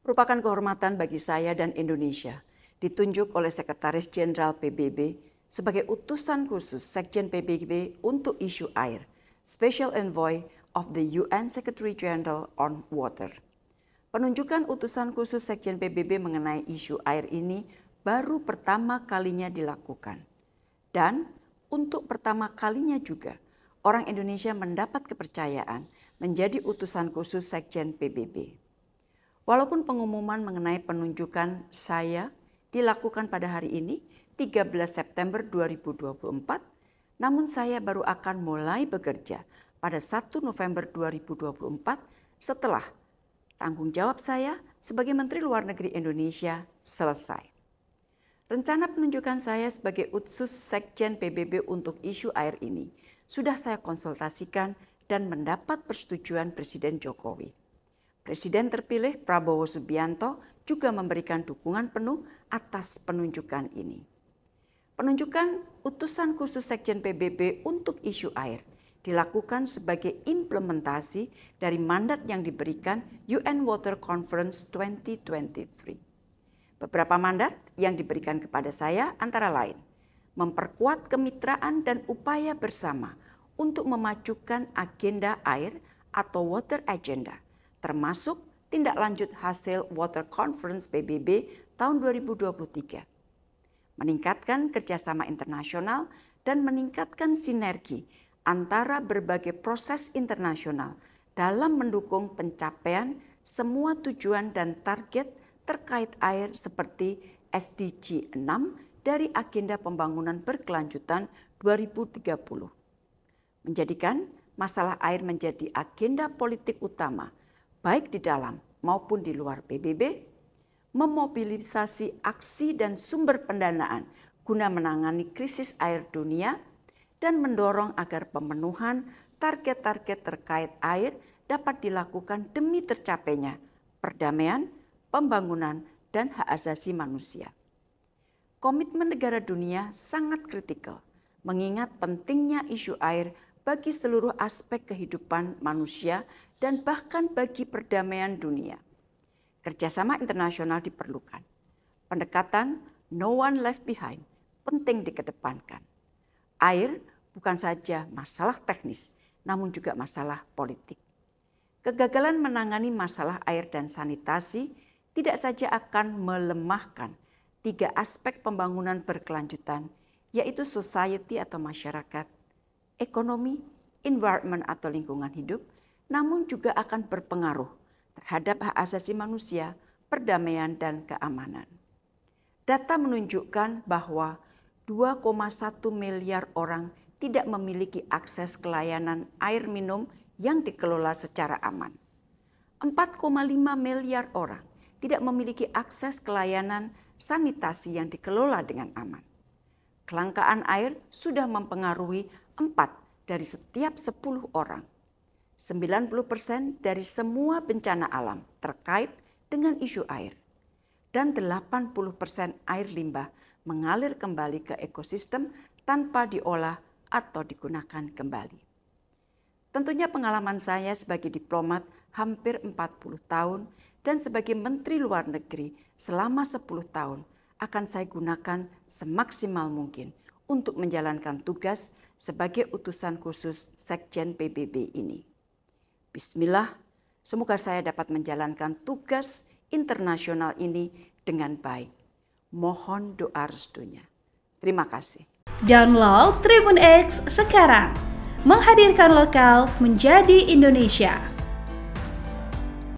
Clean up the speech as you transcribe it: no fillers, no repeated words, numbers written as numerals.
Merupakan kehormatan bagi saya dan Indonesia ditunjuk oleh Sekretaris Jenderal PBB sebagai utusan khusus Sekjen PBB untuk isu air, Special Envoy of the UN Secretary General on Water. Penunjukan utusan khusus Sekjen PBB mengenai isu air ini baru pertama kalinya dilakukan. Dan untuk pertama kalinya juga, orang Indonesia mendapat kepercayaan menjadi utusan khusus Sekjen PBB. Walaupun pengumuman mengenai penunjukan saya dilakukan pada hari ini, 13 September 2024, namun saya baru akan mulai bekerja pada 1 November 2024 setelah tanggung jawab saya sebagai Menteri Luar Negeri Indonesia selesai. Rencana penunjukan saya sebagai utusan Sekjen PBB untuk isu air ini sudah saya konsultasikan dan mendapat persetujuan Presiden Jokowi. Presiden terpilih Prabowo Subianto juga memberikan dukungan penuh atas penunjukan ini. Penunjukan utusan khusus Sekjen PBB untuk isu air dilakukan sebagai implementasi dari mandat yang diberikan UN Water Conference 2023. Beberapa mandat yang diberikan kepada saya antara lain, memperkuat kemitraan dan upaya bersama untuk memajukan agenda air atau water agenda, termasuk tindak lanjut hasil Water Conference PBB tahun 2023. Meningkatkan kerjasama internasional dan meningkatkan sinergi antara berbagai proses internasional dalam mendukung pencapaian semua tujuan dan target terkait air seperti SDG 6 dari Agenda Pembangunan Berkelanjutan 2030. Menjadikan masalah air menjadi agenda politik utama baik di dalam maupun di luar PBB, memobilisasi aksi dan sumber pendanaan guna menangani krisis air dunia, dan mendorong agar pemenuhan target-target terkait air dapat dilakukan demi tercapainya perdamaian, pembangunan, dan hak asasi manusia. Komitmen negara dunia sangat kritikal, mengingat pentingnya isu air bagi seluruh aspek kehidupan manusia dan bahkan bagi perdamaian dunia. Kerjasama internasional diperlukan. Pendekatan no one left behind penting dikedepankan. Air bukan saja masalah teknis, namun juga masalah politik. Kegagalan menangani masalah air dan sanitasi tidak saja akan melemahkan 3 aspek pembangunan berkelanjutan, yaitu society atau masyarakat, ekonomi, environment atau lingkungan hidup, namun juga akan berpengaruh terhadap hak asasi manusia, perdamaian, dan keamanan. Data menunjukkan bahwa 2,1 miliar orang tidak memiliki akses ke layanan air minum yang dikelola secara aman. 4,5 miliar orang tidak memiliki akses ke layanan sanitasi yang dikelola dengan aman. Kelangkaan air sudah mempengaruhi 4 dari setiap 10 orang. 90% dari semua bencana alam terkait dengan isu air. Dan 80% air limbah mengalir kembali ke ekosistem tanpa diolah atau digunakan kembali. Tentunya pengalaman saya sebagai diplomat hampir 40 tahun dan sebagai Menteri Luar Negeri selama 10 tahun akan saya gunakan semaksimal mungkin untuk menjalankan tugas sebagai utusan khusus Sekjen PBB ini. Bismillah, semoga saya dapat menjalankan tugas internasional ini dengan baik. Mohon doa restunya. Terima kasih. Download Tribun X sekarang, menghadirkan lokal menjadi Indonesia.